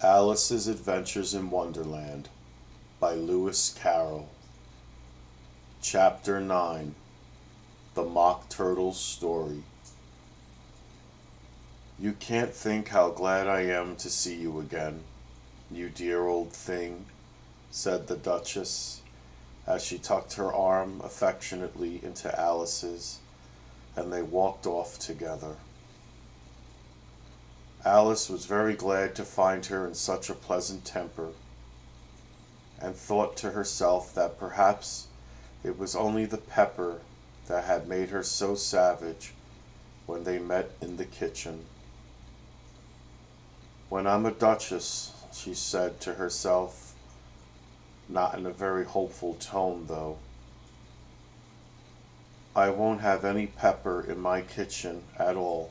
Alice's Adventures in Wonderland by Lewis Carroll. Chapter 9. The Mock Turtle's Story. You can't think how glad I am to see you again, you dear old thing, said the Duchess, as she tucked her arm affectionately into Alice's, and they walked off together. Alice was very glad to find her in such a pleasant temper, and thought to herself that perhaps it was only the pepper that had made her so savage when they met in the kitchen. "When I'm a duchess," she said to herself, not in a very hopeful tone though, "I won't have any pepper in my kitchen at all.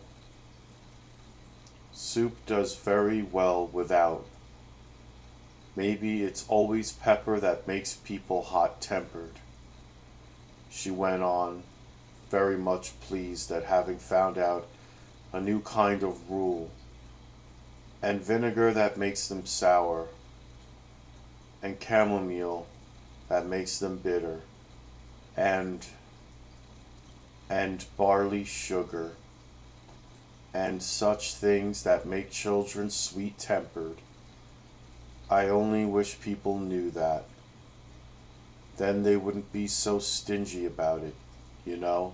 Soup does very well without. Maybe it's always pepper that makes people hot-tempered," she went on, very much pleased at having found out a new kind of rule, "and vinegar that makes them sour, and chamomile that makes them bitter, and barley sugar, and such things that make children sweet-tempered. I only wish people knew that. Then they wouldn't be so stingy about it, you know."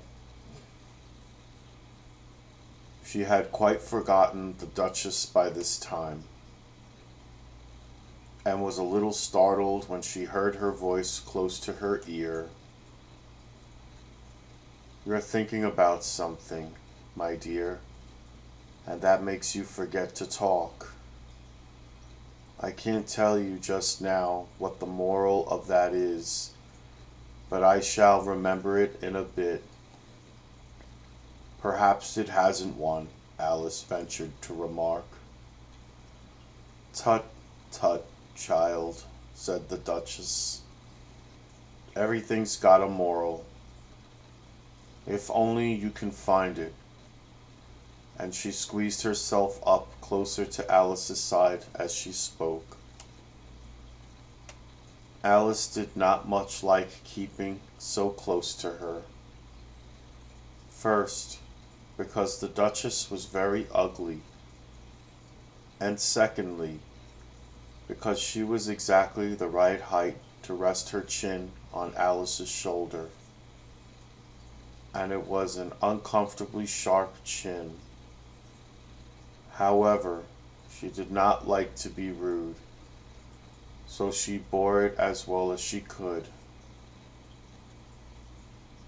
She had quite forgotten the Duchess by this time, and was a little startled when she heard her voice close to her ear. "You're thinking about something, my dear, and that makes you forget to talk. I can't tell you just now what the moral of that is, but I shall remember it in a bit." "Perhaps it hasn't one," Alice ventured to remark. "Tut, tut, child," said the Duchess. "Everything's got a moral, if only you can find it," and she squeezed herself up closer to Alice's side as she spoke. Alice did not much like keeping so close to her. First, because the Duchess was very ugly, and secondly, because she was exactly the right height to rest her chin on Alice's shoulder, and it was an uncomfortably sharp chin. However, she did not like to be rude, so she bore it as well as she could.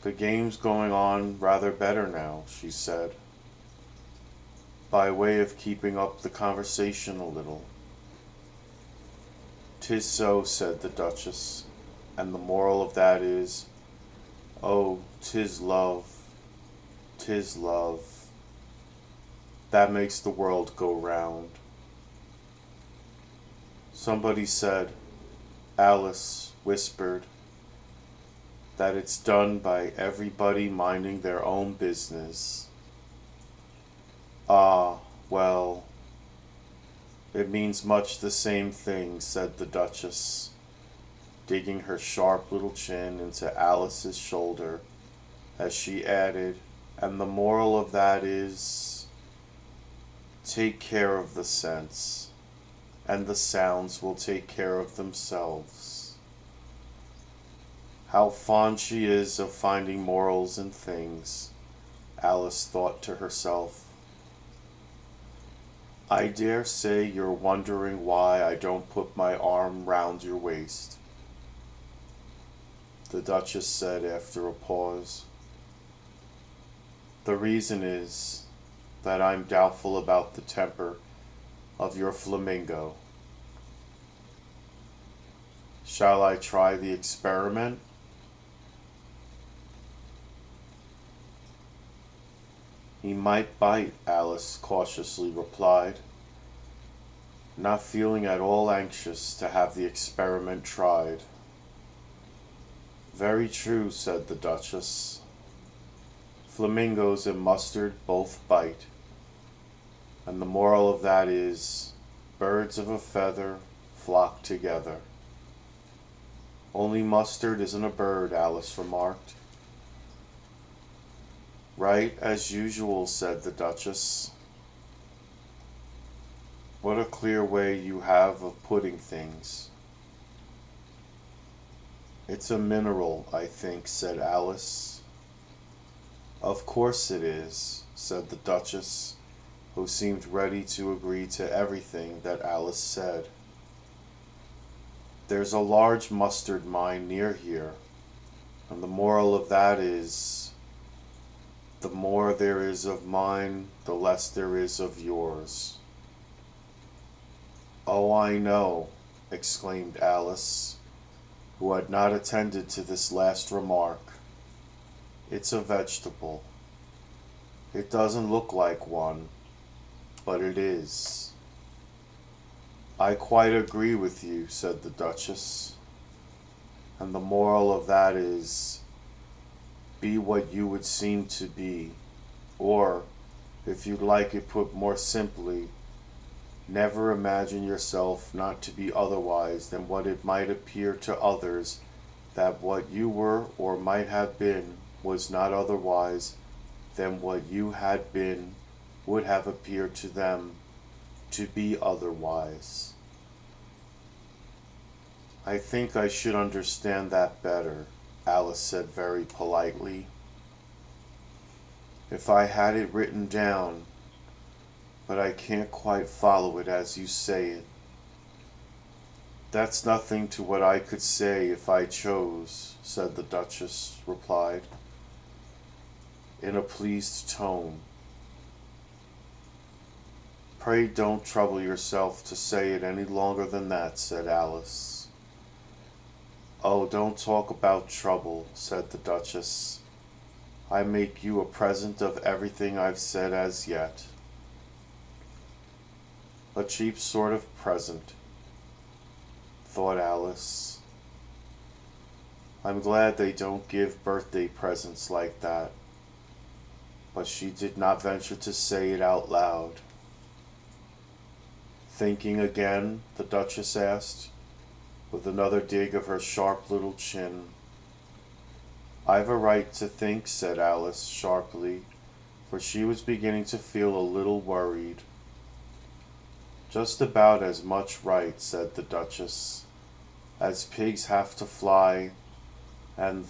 "The game's going on rather better now," she said, by way of keeping up the conversation a little. "'Tis so," said the Duchess, "and the moral of that is, oh, 'tis love, 'tis love. That makes the world go round." Somebody said, Alice whispered, that it's done by everybody minding their own business. "Ah, well, it means much the same thing," said the Duchess, digging her sharp little chin into Alice's shoulder as she added, "and the moral of that is, take care of the sense, and the sounds will take care of themselves." How fond she is of finding morals in things, Alice thought to herself. "I dare say you're wondering why I don't put my arm round your waist," the Duchess said after a pause. "The reason is that I'm doubtful about the temper of your flamingo. Shall I try the experiment?" "He might bite," Alice cautiously replied, not feeling at all anxious to have the experiment tried. "Very true," said the Duchess. "Flamingos and mustard both bite, and the moral of that is, birds of a feather flock together. Only mustard isn't a bird, Alice remarked. Right as usual, said the Duchess. What a clear way you have of putting things. It's a mineral, I think, said Alice. Of course it is, said the Duchess, who seemed ready to agree to everything that Alice said. There's a large mustard mine near here, and the moral of that is, the more there is of mine, the less there is of yours. Oh, I know, exclaimed Alice, who had not attended to this last remark. It's a vegetable. It doesn't look like one, but it is. I quite agree with you, said the Duchess. And the moral of that is, be what you would seem to be, or, if you'd like it put more simply, never imagine yourself not to be otherwise than what it might appear to others that what you were or might have been was not otherwise than what you had been would have appeared to them to be otherwise. I think I should understand that better, Alice said very politely, if I had it written down, but I can't quite follow it as you say it. That's nothing to what I could say if I chose, said the Duchess replied, in a pleased tone. Pray don't trouble yourself to say it any longer than that, said Alice. Oh, don't talk about trouble, said the Duchess. I make you a present of everything I've said as yet. A cheap sort of present, thought Alice. I'm glad they don't give birthday presents like that. But she did not venture to say it out loud. Thinking again? The Duchess asked, with another dig of her sharp little chin. I've a right to think, said Alice sharply, for she was beginning to feel a little worried. Just about as much right, said the Duchess, as pigs have to fly, and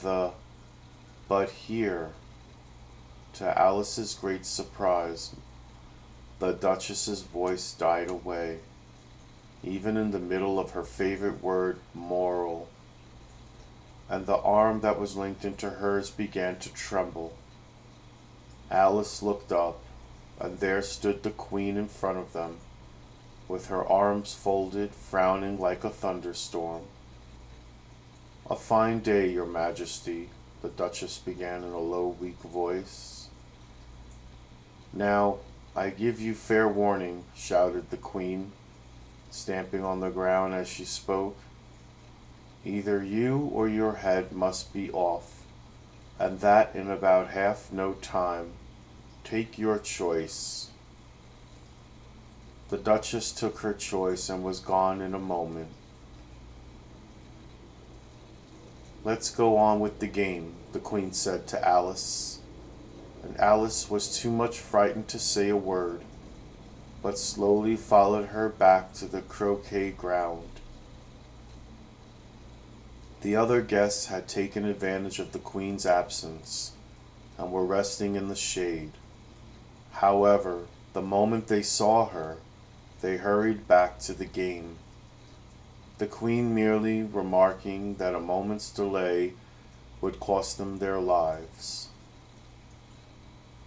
but here, to Alice's great surprise, the Duchess's voice died away, even in the middle of her favorite word, moral, and the arm that was linked into hers began to tremble. Alice looked up, and there stood the Queen in front of them, with her arms folded, frowning like a thunderstorm. A fine day, Your Majesty, the Duchess began in a low, weak voice. Now, I give you fair warning, shouted the Queen, stamping on the ground as she spoke. Either you or your head must be off, and that in about half no time. Take your choice. The Duchess took her choice and was gone in a moment. Let's go on with the game, the Queen said to Alice, and Alice was too much frightened to say a word, but slowly followed her back to the croquet ground. The other guests had taken advantage of the Queen's absence and were resting in the shade. However, the moment they saw her, they hurried back to the game, the Queen merely remarking that a moment's delay would cost them their lives.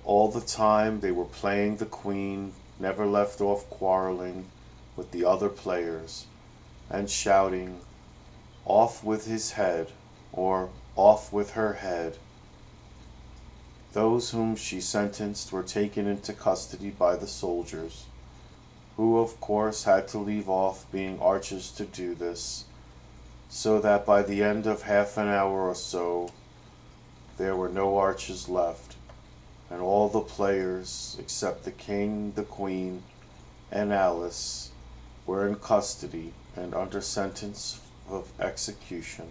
All the time they were playing, the Queen never left off quarreling with the other players and shouting, "Off with his head," or "Off with her head." Those whom she sentenced were taken into custody by the soldiers, who of course had to leave off being archers to do this, so that by the end of half an hour or so there were no archers left, and all the players, except the King, the Queen, and Alice, were in custody and under sentence of execution.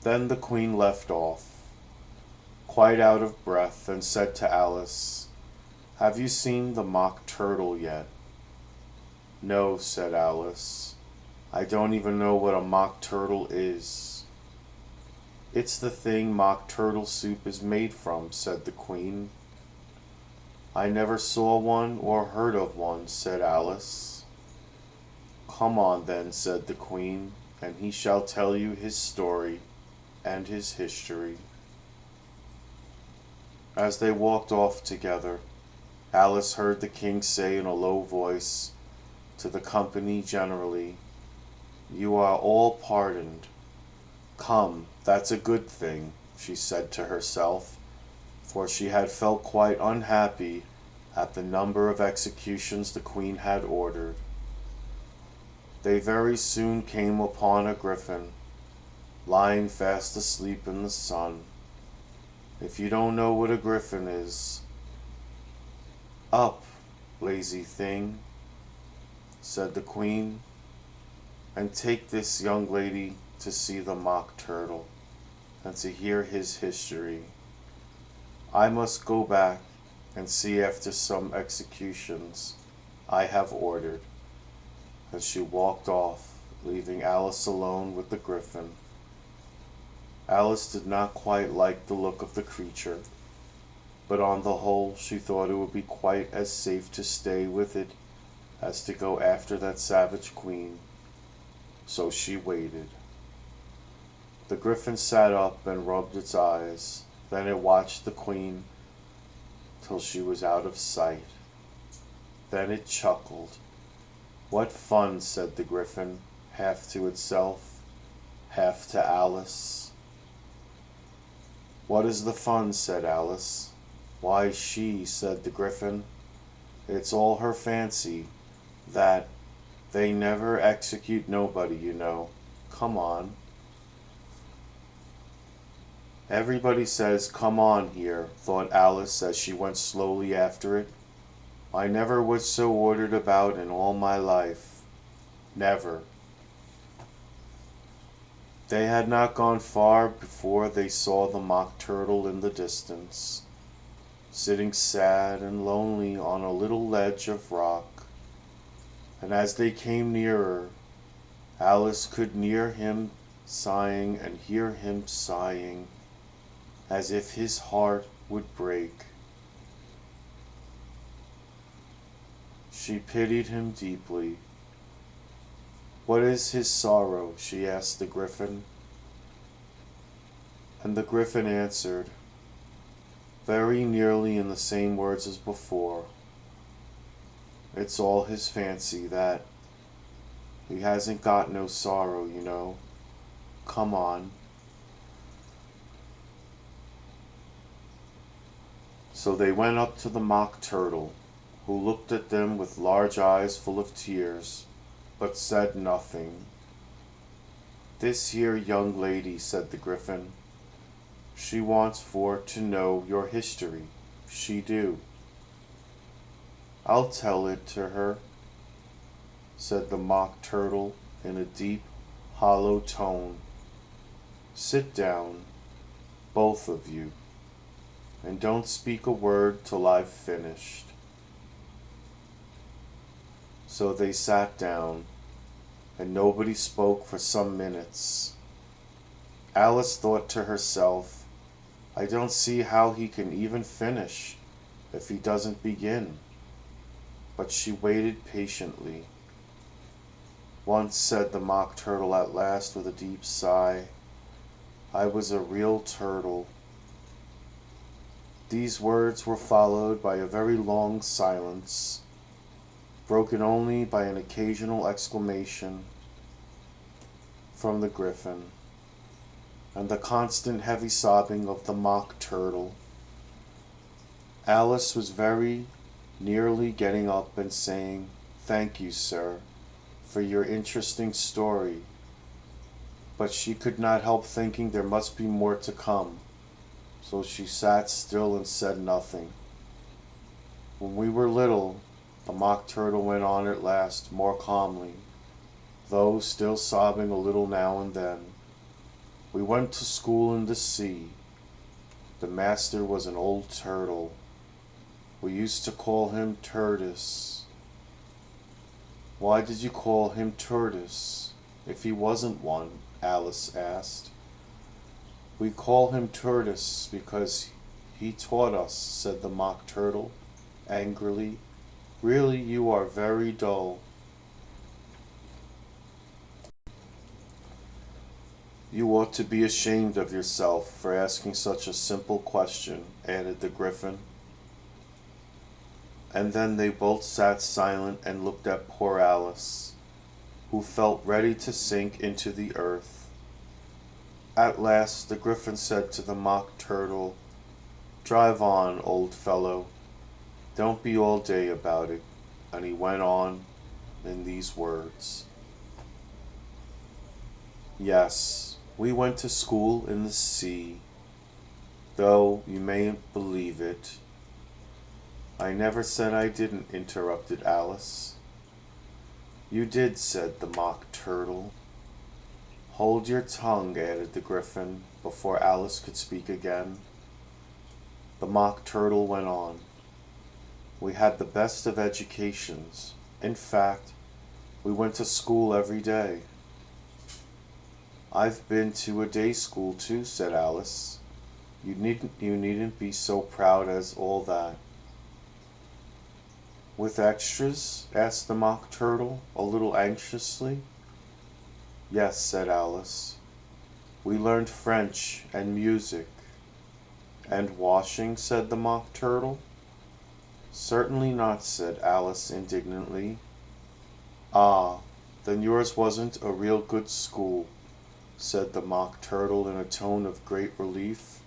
Then the Queen left off, quite out of breath, and said to Alice, "Have you seen the Mock Turtle yet?" "No," said Alice. "I don't even know what a Mock Turtle is." "It's the thing Mock Turtle soup is made from," said the Queen. "I never saw one or heard of one," said Alice. "Come on then," said the Queen, "and he shall tell you his story and his history." As they walked off together, Alice heard the King say in a low voice to the company generally, "You are all pardoned. Come, that's a good thing," she said to herself, for she had felt quite unhappy at the number of executions the Queen had ordered. They very soon came upon a griffin, lying fast asleep in the sun. If you don't know what a griffin is, "Up, lazy thing," said the Queen, "and take this young lady to see the Mock Turtle, and to hear his history. I must go back and see after some executions I have ordered." And she walked off, leaving Alice alone with the griffin. Alice did not quite like the look of the creature, but on the whole she thought it would be quite as safe to stay with it as to go after that savage Queen, so she waited. The griffin sat up and rubbed its eyes, then it watched the Queen till she was out of sight. Then it chuckled. "What fun," said the griffin, half to itself, half to Alice. "What is the fun?" said Alice. "Why, she," said the griffin. "It's all her fancy, that they never execute nobody, you know. Come on." "Everybody says 'come on' here," thought Alice as she went slowly after it. "I never was so ordered about in all my life. Never." They had not gone far before they saw the Mock Turtle in the distance, sitting sad and lonely on a little ledge of rock, and as they came nearer, Alice could hear him sighing and hear him sighing, as if his heart would break. She pitied him deeply. "What is his sorrow?" she asked the griffin. And the griffin answered, very nearly in the same words as before, "It's all his fancy, that. He hasn't got no sorrow, you know. Come on." So they went up to the Mock Turtle, who looked at them with large eyes full of tears, but said nothing. "This here young lady," said the griffin, "she wants for to know your history. She do." "I'll tell it to her," said the Mock Turtle in a deep, hollow tone. "Sit down, both of you, and don't speak a word till I've finished." So they sat down, and nobody spoke for some minutes. Alice thought to herself, "I don't see how he can even finish if he doesn't begin." But she waited patiently. "Once," said the Mock Turtle at last with a deep sigh, "I was a real turtle." These words were followed by a very long silence, broken only by an occasional exclamation from the griffin, and the constant heavy sobbing of the Mock Turtle. Alice was very nearly getting up and saying, "Thank you, sir, for your interesting story," but she could not help thinking there must be more to come, so she sat still and said nothing. "When we were little," The Mock Turtle went on at last, more calmly, though still sobbing a little now and then. We went to school in the sea. The master was an old turtle. We used to call him Turtis. Why did you call him Turtis, if he wasn't one? Alice asked. We call him Turtis because he taught us, said the Mock Turtle, angrily. Really, you are very dull. You ought to be ashamed of yourself for asking such a simple question, added the Gryphon. And then they both sat silent and looked at poor Alice, who felt ready to sink into the earth. At last the Gryphon said to the Mock Turtle, Drive on, old fellow. Don't be all day about it. And he went on in these words. Yes, we went to school in the sea, though you mayn't believe it. I never said I didn't, interrupted Alice. You did, said the Mock Turtle. Hold your tongue, added the Gryphon, before Alice could speak again. The Mock Turtle went on. We had the best of educations. In fact, we went to school every day. I've been to a day school too, said Alice. You needn't be so proud as all that. With extras? Asked the Mock Turtle, a little anxiously. Yes, said Alice. We learned French and music. And washing, said the Mock Turtle. Certainly not, said Alice indignantly. Ah, then yours wasn't a real good school, said the Mock Turtle in a tone of great relief.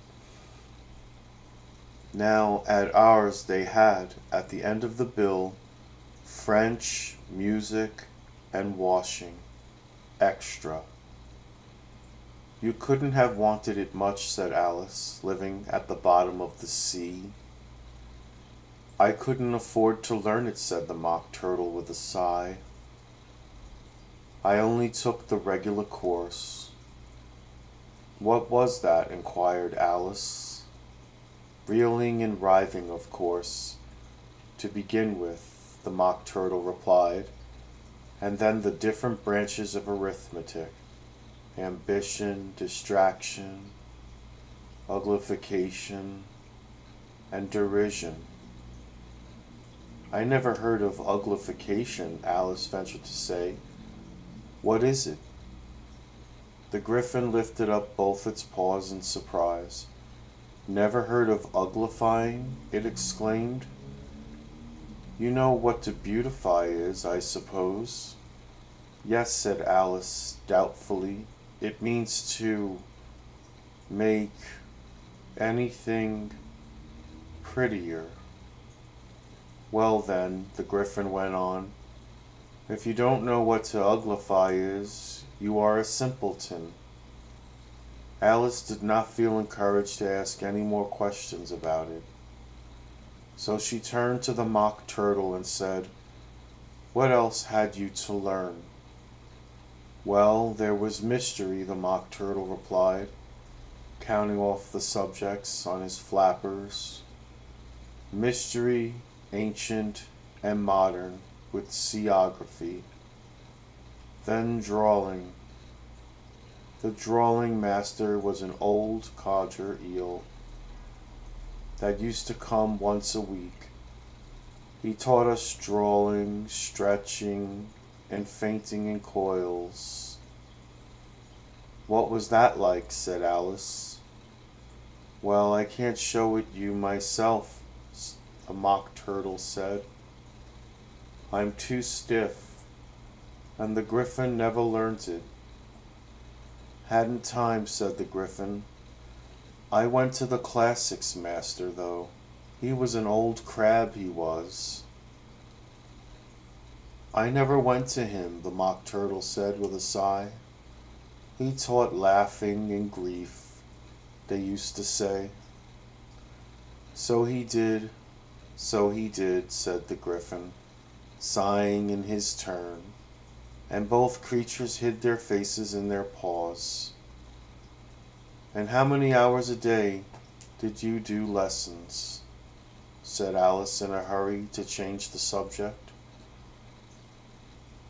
Now, at ours they had, at the end of the bill, French, music, and washing. Extra. You couldn't have wanted it much, said Alice, living at the bottom of the sea. I couldn't afford to learn it, said the Mock Turtle with a sigh. I only took the regular course. What was that? Inquired Alice. Reeling and writhing, of course, to begin with, the Mock Turtle replied, and then the different branches of arithmetic, ambition, distraction, uglification, and derision. I never heard of uglification, Alice ventured to say. What is it? The Gryphon lifted up both its paws in surprise. Never heard of uglifying? It exclaimed. You know what to beautify is, I suppose? Yes, said Alice doubtfully. It means to make anything prettier. Well then, the Gryphon went on, if you don't know what to uglify is, you are a simpleton. Alice did not feel encouraged to ask any more questions about it. So she turned to the Mock Turtle and said, What else had you to learn? Well, there was mystery, the Mock Turtle replied, counting off the subjects on his flappers. Mystery, ancient, and modern, with seaography. Then drawing. The drawing master was an old codger eel that used to come once a week. He taught us drawing, stretching, and fainting in coils. What was that like? Said Alice. Well, I can't show it you myself, the Mock Turtle said. I'm too stiff, and the Gryphon never learnt it. Hadn't time, said the Gryphon. I went to the classics master, though. He was an old crab, he was. I never went to him, the Mock Turtle said with a sigh. He taught laughing and grief, they used to say. So he did, said the Gryphon. sighing in his turn, and both creatures hid their faces in their paws. "And how many hours a day did you do lessons?" said Alice in a hurry to change the subject.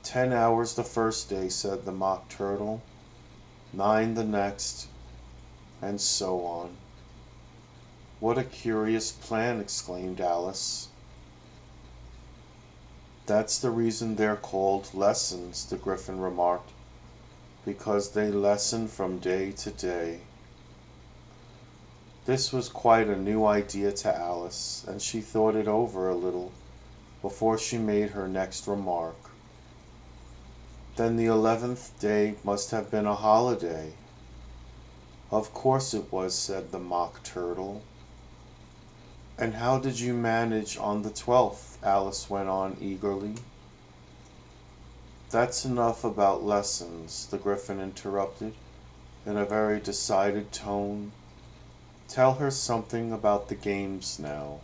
10 hours the first day," said the Mock Turtle, 9 the next, and so on. "What a curious plan!" exclaimed Alice. "That's the reason they're called lessons," the Griffin remarked, "because they lessen from day to day." This was quite a new idea to Alice, and she thought it over a little before she made her next remark. "Then the 11th day must have been a holiday." "Of course it was," said the Mock Turtle. "And how did you manage on the 12th?" Alice went on eagerly. "That's enough about lessons," the Griffin interrupted in a very decided tone. "Tell her something about the games now."